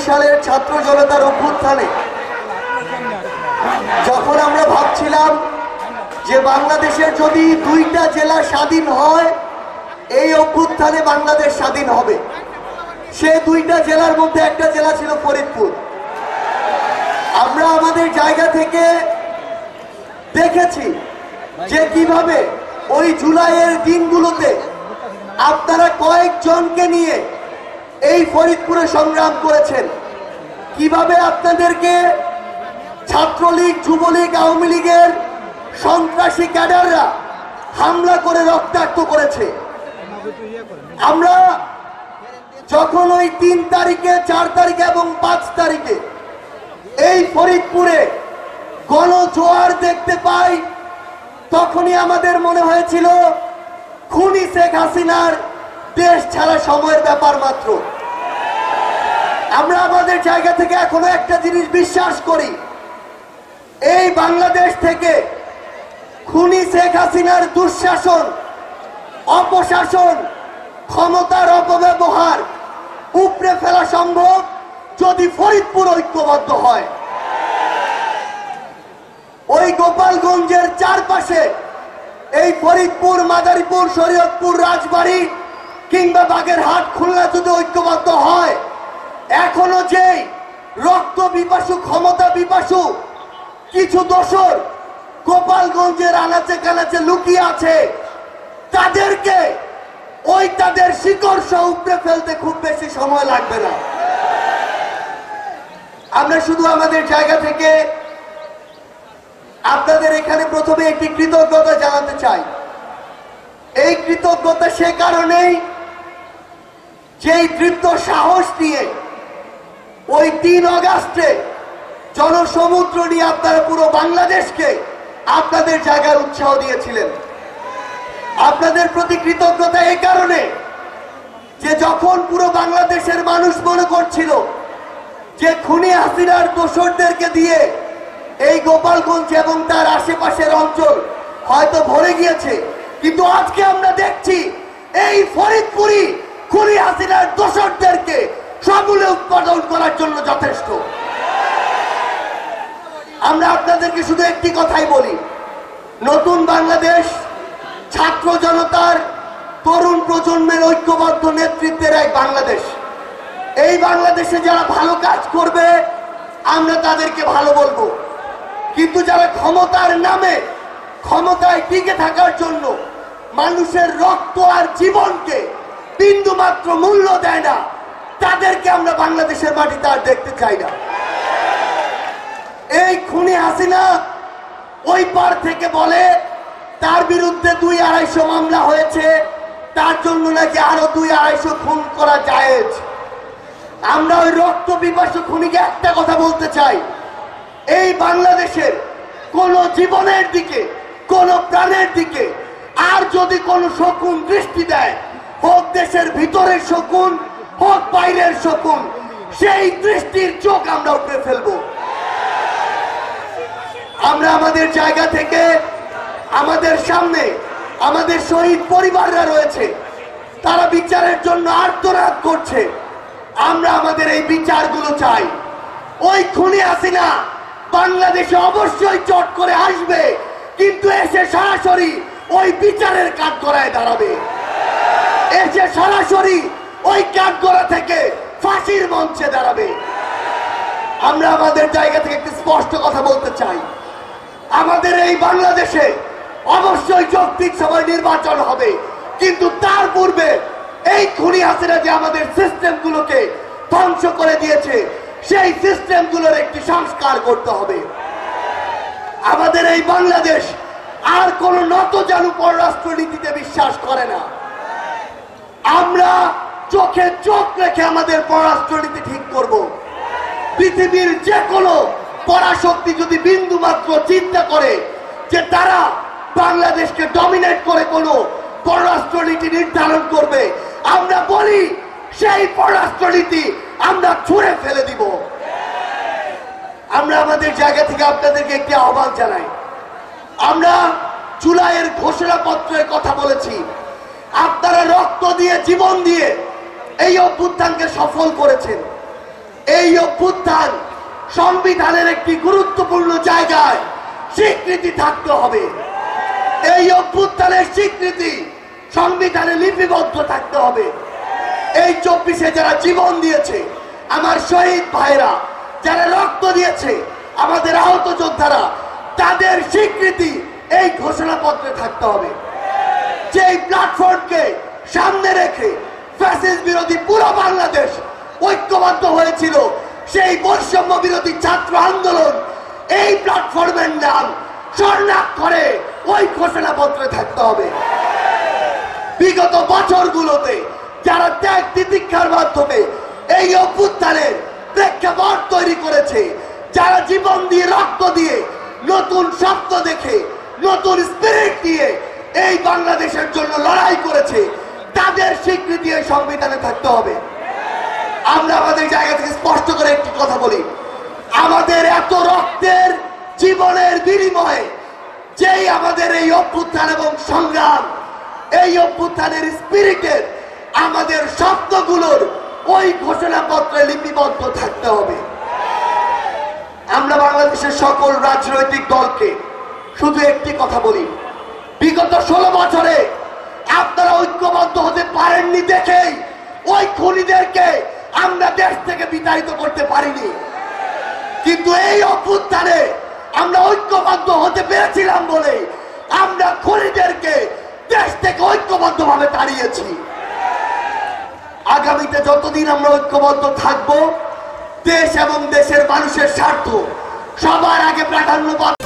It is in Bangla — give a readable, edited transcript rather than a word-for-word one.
সালের ছাত্র জনতার অভ্যুত্থানে যখন আমরা ভাবছিলাম যে বাংলাদেশের যদি 2টা জেলা স্বাধীন হয় এই অভ্যুত্থানে বাংলাদেশ স্বাধীন হবে, সে 2টা জেলার মধ্যে একটা জেলা ছিল ফরিদপুর। আমরা আমাদের জায়গা থেকে দেখেছি যে কিভাবে ওই জুলাইয়ের দিনগুলোতে আপনারা কয়েকজনকে নিয়ে এই ফরিদপুরে সংগ্রাম করেছেন, কিভাবে আপনাদেরকে ছাত্রলীগ, যুবলীগ, আওয়ামী লীগের সন্ত্রাসী ক্যাডাররা হামলা করে রক্তাক্ত করেছে। আমরা যখন ওই 3 তারিখে, 4 তারিখে এবং 5 তারিখে এই ফরিদপুরে গণজোয়ার দেখতে পাই, তখনই আমাদের মনে হয়েছিল খুনি শেখ হাসিনার দেশ ছাড়া সময়ের ব্যাপার মাত্র। আমরা আমাদের জায়গা থেকে এখনো একটা জিনিস বিশ্বাস করি, এই বাংলাদেশ থেকে খুনি শেখ হাসিনার দুঃশাসন, অপশাসন, ক্ষমতার অপব্যবহার উপড়ে ফেলা সম্ভব যদি ফরিদপুর ঐক্যবদ্ধ হয়। ওই গোপালগঞ্জের চারপাশে এই ফরিদপুর, মাদারীপুর, শরীয়তপুর, রাজবাড়ী কিংবা বাগেরহাট, খুলনা যদি ঐক্যবদ্ধ হয়, এখনো যেই রক্ত বিপাসু, ক্ষমতা বিপাসু কিছু দোসর গোপালগঞ্জের আনাচে কানাচে লুকিয়ে আছে, তাদেরকে ওই তাদের শিকড় সহ উপড়ে ফেলতে খুব বেশি সময় লাগবে না। আমরা শুধু আমাদের জায়গা থেকে আপনাদের এখানে প্রথমে একটি কৃতজ্ঞতা জানাতে চাই। এই কৃতজ্ঞতা সে কারণেই যেই দৃপ্ত সাহস নিয়ে ওই 3 আগস্টে জনসমুদ্র নিয়ে আপনারা পুরো বাংলাদেশকে আপনাদের জায়গায় উৎসাহ দিয়েছিলেন। আপনাদের প্রতি কৃতজ্ঞতা এই কারণে যে যখন পুরো বাংলাদেশের মানুষ মনে করছিল যে খুনি হাসিনার দোসরদেরকে দিয়ে এই গোপালগঞ্জ এবং তার আশেপাশের অঞ্চল হয়তো ভরে গিয়েছে, কিন্তু আজকে আমরা দেখছি এই ফরিদপুরই খুনি হাসিনার দোসরদেরকে সমূলে উৎপাদন করার জন্য যথেষ্ট। আমরা আপনাদেরকে শুধু একটি কথাই বলি, নতুন বাংলাদেশ ছাত্র জনতার, তরুণ প্রজন্মের ঐক্যবদ্ধ নেতৃত্বের এক বাংলাদেশ। এই বাংলাদেশে যারা ভালো কাজ করবে আমরা তাদেরকে ভালো বলবো, কিন্তু যারা ক্ষমতার নামে, ক্ষমতায় টিকে থাকার জন্য মানুষের রক্ত আর জীবনকে বিন্দু মাত্র মূল্য দেয় না, তাদেরকে আমরা বাংলাদেশের মাটিতে আর দেখতে চাই না। এই খুনি হাসিনা ওই পার থেকে বলে তার বিরুদ্ধে 200-250 মামলা হয়েছে, তার জন্য নাকি আরো 200-250 খুন করা জায়েজ। আমরা ওই রক্ত পিপাসু খুনিকে একটা কথা বলতে চাই, এই বাংলাদেশের কোন জীবনের দিকে, কোন প্রাণের দিকে আর যদি কোন শকুন দৃষ্টি দেয়, হোক দেশের ভিতরের শকুন, হোক বাইরের শকুন, সেই দৃষ্টির চোখ আমরা উপড়ে ফেলবো। আমরা আমাদের জায়গা থেকে, আমাদের সামনে আমাদের শহীদ পরিবাররা রয়েছে, তারা বিচারের জন্য আর্তনাদ করছে। আমরা আমাদের এই বিচারগুলো চাই। ওই খুনি হাসিনা বাংলাদেশে অবশ্যই চট করে আসবে, কিন্তু এসে সরাসরি ওই বিচারের কাঠগড়ায় দাঁড়াবে, এসে সরাসরি ওই কাঠগড়া থেকে ফাঁসির মঞ্চে দাঁড়াবে। আমরা আমাদের জায়গা থেকে একটি স্পষ্ট কথা বলতে চাই, আমাদের এই বাংলাদেশে অবশ্যই যৌক্তিক সময় নির্বাচন হবে, কিন্তু তার পূর্বে এই খুনি হাসিনা যে আমাদের সিস্টেমগুলোকে ধ্বংস করে দিয়েছে, সেই সিস্টেমগুলোর একটি সংস্কার করতে হবে। আমাদের এই বাংলাদেশ আর কোন নতজানু পররাষ্ট্রনীতিতে বিশ্বাস করে না। আমরা চোখে চোখ রেখে আমাদের পররাষ্ট্রনীতি ঠিক করব। পৃথিবীর যে কোনো পরাশক্তি যদি বিন্দু মাত্র চিন্তা করে যে তারা বাংলাদেশকে ডমিনেট করে কোনো পররাষ্ট্রনীতি নির্ধারণ করবে, আমরা বলি সেই পররাষ্ট্রনীতি আমরা ছুঁড়ে ফেলে দিব। আমরা আমাদের জায়গা থেকে আপনাদেরকে একটি আহ্বান জানাই, আমরা জুলাইয়ের ঘোষণাপত্রের কথা বলেছি, আপনারা রক্ত দিয়ে, জীবন দিয়ে এই অভ্যুত্থানকে সফল করেছেন। এই অভ্যুত্থান সংবিধানের একটি গুরুত্বপূর্ণ জায়গায় স্বীকৃতি থাকতে হবে। এই অভ্যুত্থানের স্বীকৃতি সংবিধানে লিপিবদ্ধ থাকতে হবে। এই 24-এ যারা জীবন দিয়েছে, আমার শহীদ ভাইরা যারা রক্ত দিয়েছে, আমাদের আহত যোদ্ধারা, তাদের স্বীকৃতি এই ঘোষণাপত্রে থাকতে হবে। যেই প্ল্যাটফর্মকে সামনে রেখে ফ্যাসিস্ট বিরোধী পুরো বাংলাদেশ ঐক্যবদ্ধ হয়েছিল, সেই বৈষম্য বিরোধী ছাত্র আন্দোলন, এই প্ল্যাটফর্মের নাম স্বর্ণাক্ষরে ওই ঘোষণাপত্রে থাকতে হবে। বিগত বছরগুলোতে যারা ত্যাগ তিতিক্ষার মাধ্যমে এই অভ্যুত্থানের প্রেক্ষাপট তৈরি করেছে, যারা জীবন দিয়ে রক্ত দিয়ে নতুন স্বপ্ন দেখে নতুন স্পিরিট দিয়ে এই বাংলাদেশের জন্য লড়াই করেছে, তাদের স্বীকৃতি এই সংবিধানে থাকতে হবে। আমরা আমাদের জায়গা থেকে স্পষ্ট করে একটি কথা বলি, আমাদের এত রক্তের জীবনের বিনিময়ে যেই আমাদের এই অভ্যুত্থান এবং সংগ্রাম, এই অভ্যুত্থানের স্পিরিটের আমাদের শব্দগুলোর ওই ঘোষণাপত্রে লিপিবদ্ধ থাকতে হবে। আমরা বাংলাদেশের সকল রাজনৈতিক দলকে শুধু একটি কথা বলি, বিগত 16 বছরে আপনারা ঐক্যবদ্ধ হতে পারেননি দেখেই ওই খুনিদেরকে আমরা দেশ থেকে বিতাড়িত করতে পারিনি। কিন্তু এই অভ্যুত্থানে আমরা ঐক্যবদ্ধ হতে পেরেছিলাম বলে আমরা খুনিদেরকে দেশ থেকে ঐক্যবদ্ধভাবে তাড়িয়েছি। আগামীতে যতদিন আমরা ঐক্যবদ্ধ থাকব, দেশ এবং দেশের মানুষের স্বার্থ সবার আগে প্রাধান্য পাবে।